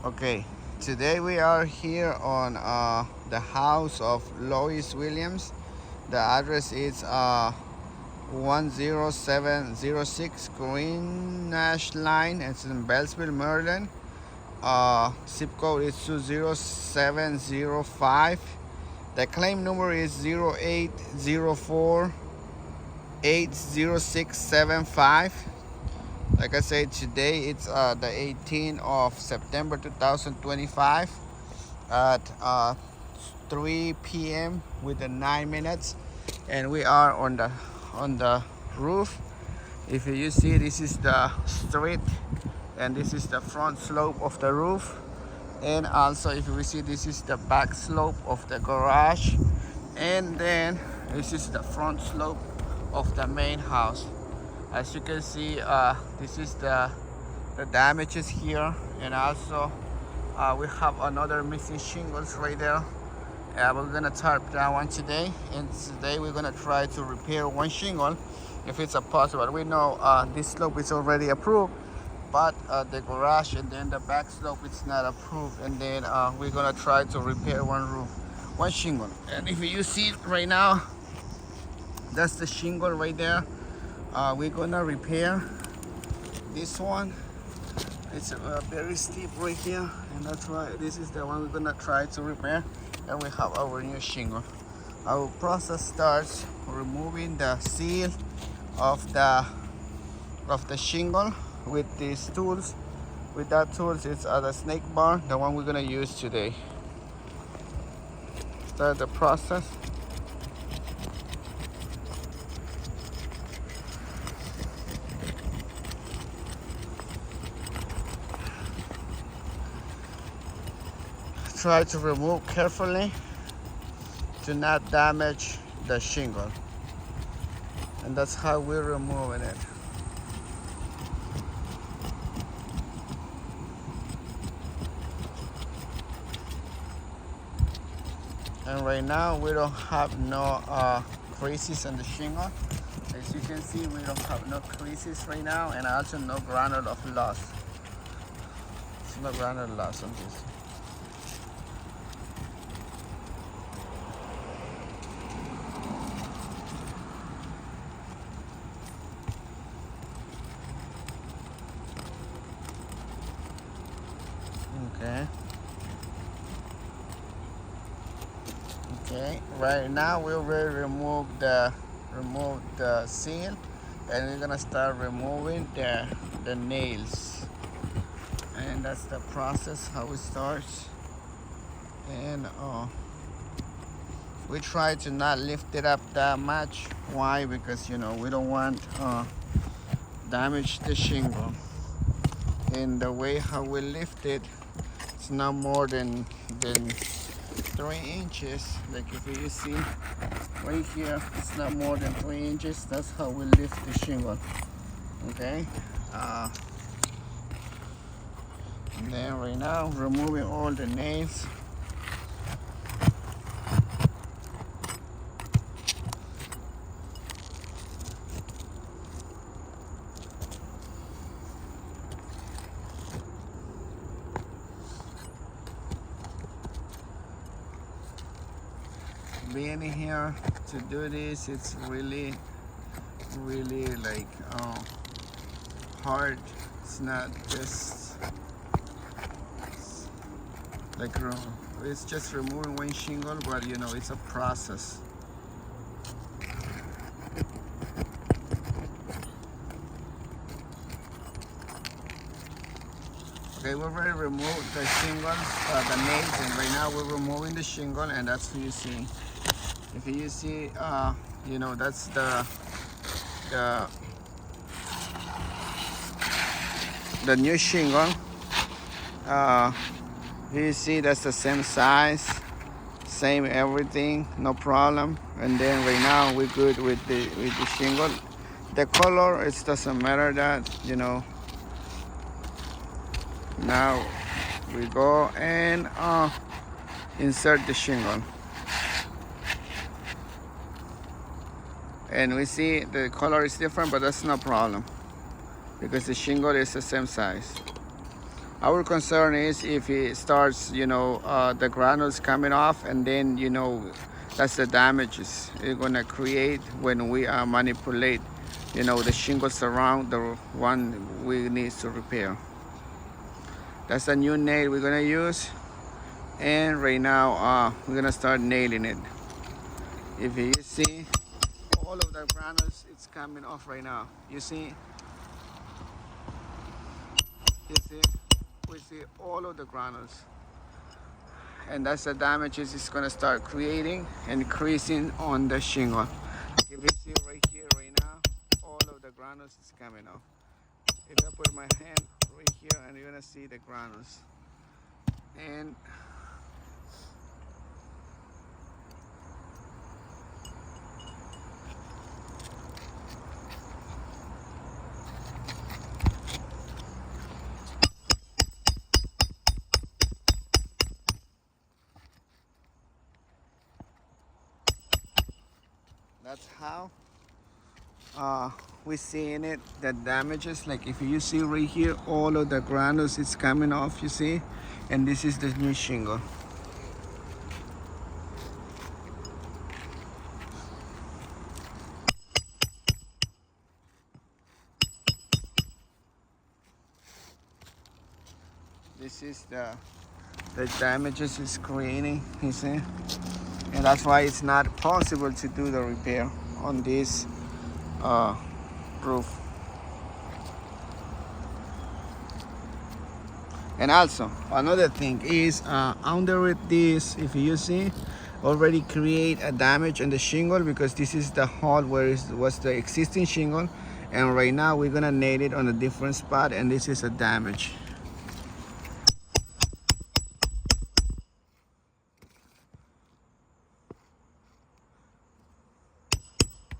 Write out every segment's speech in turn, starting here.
Okay, today we are here on the house of Lois Williams. The address is 10706 Green Nash Line. It's in Beltsville, Maryland. Zip code is 20705. The claim number is 0804 80675. Like I said, today it's the 18th of September 2025 at 3 p.m. with the 9 minutes, and we are on the roof. If you see, this is the street, and this is the front slope of the roof, and also if you see, this is the back slope of the garage, and then this is the front slope of the main house. As you can see, this is the damages here, and also we have another missing shingles right there. We're gonna tarp that one today, and today we're gonna try to repair one shingle if it's possible. We know this slope is already approved, but the garage and then the back slope it's not approved, and then we're gonna try to repair one shingle. And if you see right now, that's the shingle right there. We're gonna repair this one. It's very steep right here, and that's why this is the one we're gonna try to repair, and we have our new shingle. Our process starts removing the seal of the shingle with these tools. With that tools, it's the snake bar, the one we're gonna use today. Start the process. Try to remove carefully to not damage the shingle, and that's how we're removing it. And right now we don't have no creases on the shingle. As you can see, we don't have no creases right now, and also no granule of loss. There's no granule loss on this. Okay, right now we already removed the seal, and we're gonna start removing the nails, and that's the process how it starts. And we try to not lift it up that much. Why? Because we don't want damage the shingle, and the way how we lift it, it's not more than 3 inches. Like if you see right here, it's not more than 3 inches. That's how we lift the shingle. Okay, and then right now removing all the nails. Being here to do this, it's really like hard. It's not just like it's just removing one shingle, but it's a process. Okay, we've already removed the shingles, the nails, and right now we're removing the shingle, and that's what you see. If you see, that's the new shingle. You see, that's the same size, same everything, no problem. And then right now we're good with the shingle. The color, it doesn't matter that, Now we go and insert the shingle. And we see the color is different, but that's no problem because the shingle is the same size. Our concern is if it starts, the granules coming off, and then, that's the damages it's gonna create when we manipulate, the shingles around the one we need to repair. That's a new nail we're gonna use, and right now we're gonna start nailing it. If you see, all of the granules, it's coming off right now. You see, we see all of the granules, and that's the damages it's gonna start creating and increasing on the shingle. If you see right here, right now, all of the granules is coming off. If I put my hand right here, and you're gonna see the granules, and that's how we're seeing it, the damages. Like if you see right here, all of the granules is coming off, you see, and this is the new shingle. This is the damages it's creating, you see, and that's why it's not possible to do the repair on this roof. And also another thing is under this, if you see, already create a damage on the shingle, because this is the hole where it was the existing shingle, and right now we're gonna nail it on a different spot, and this is a damage.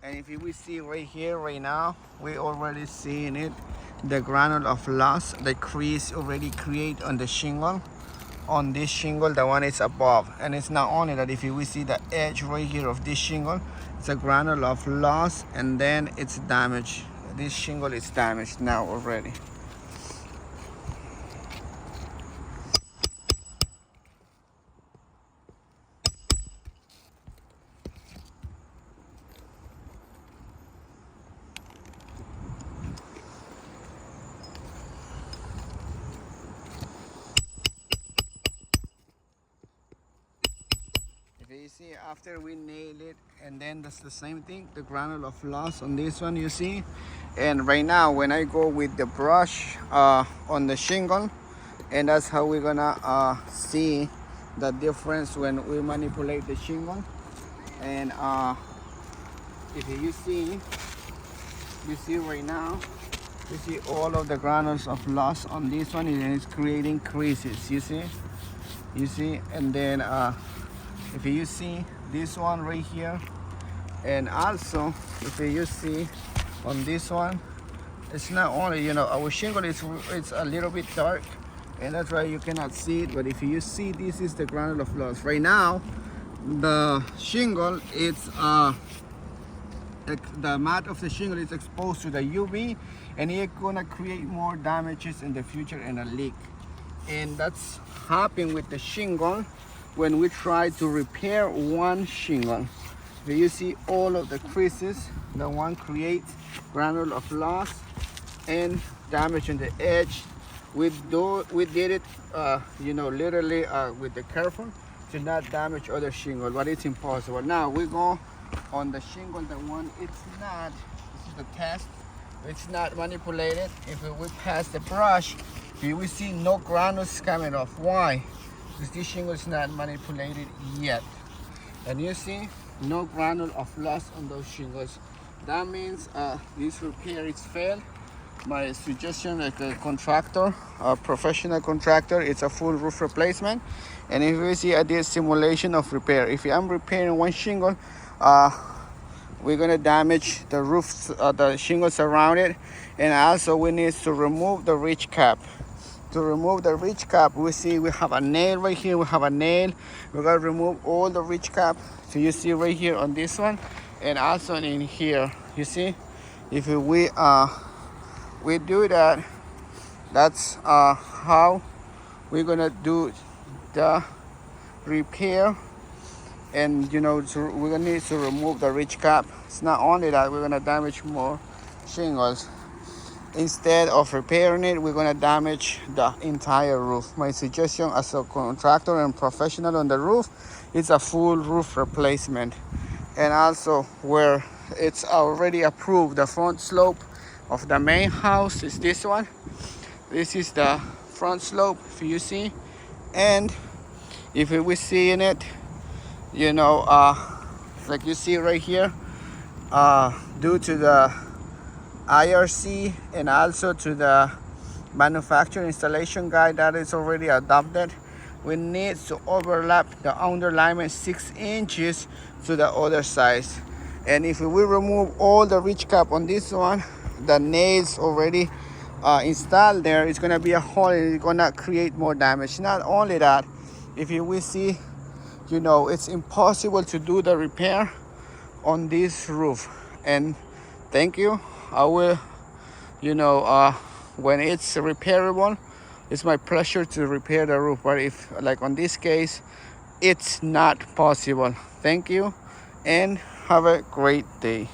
And if we see right here, right now, we already seeing it, the granule of loss, the crease already create on the shingle, on this shingle, the one is above. And it's not only that, if we see the edge right here of this shingle, it's a granule of loss, and then it's damaged. This shingle is damaged now already. You see, after we nail it, and then that's the same thing, the granule of loss on this one, you see. And right now when I go with the brush on the shingle, and that's how we're gonna see the difference when we manipulate the shingle. And if you see right now, you see all of the granules of loss on this one, and it's creating creases, you see. And then if you see this one right here, and also if you see on this one, it's not only, our shingle is it's a little bit dark, and that's why you cannot see it. But if you see, this is the granule of loss. Right now, the shingle, it's the mat of the shingle is exposed to the UV, and it's gonna create more damages in the future and a leak. And that's happening with the shingle when we try to repair one shingle. So you see all of the creases, the one creates granule of loss and damage on the edge. We did it, literally with the careful to not damage other shingle, but it's impossible. Now we go on the shingle, the one it's not, this is the test, it's not manipulated. If we pass the brush, here we see no granules coming off. Why? Because this shingle is not manipulated yet. And you see no granule of loss on those shingles. That means this repair is failed. My suggestion, like a contractor, a professional contractor, it's a full roof replacement. And if you see, I did simulation of repair. If I'm repairing one shingle, we're gonna damage the roofs, the shingles around it. And also we need to remove the ridge cap. To remove the ridge cap, we see we have a nail right here. We have a nail. We're gonna remove all the ridge cap. So you see right here on this one, and also in here. You see, if we do that, That's how we're gonna do the repair. And we're gonna need to remove the ridge cap. It's not only that we're gonna damage more shingles. Instead of repairing it, we're gonna damage the entire roof. My suggestion as a contractor and professional on the roof is a full roof replacement. And also where it's already approved, the front slope of the main house is this one. This is the front slope, if you see. And if we see in it, like you see right here, due to the IRC and also to the manufacturer installation guide that is already adopted, we need to overlap the underlayment 6 inches to the other side. And if we remove all the ridge cap on this one, the nails already installed there, it's gonna be a hole and it's gonna create more damage. Not only that, if you will see, it's impossible to do the repair on this roof. And thank you. I will, when it's repairable, it's my pleasure to repair the roof. But if, like on this case, it's not possible. Thank you and have a great day.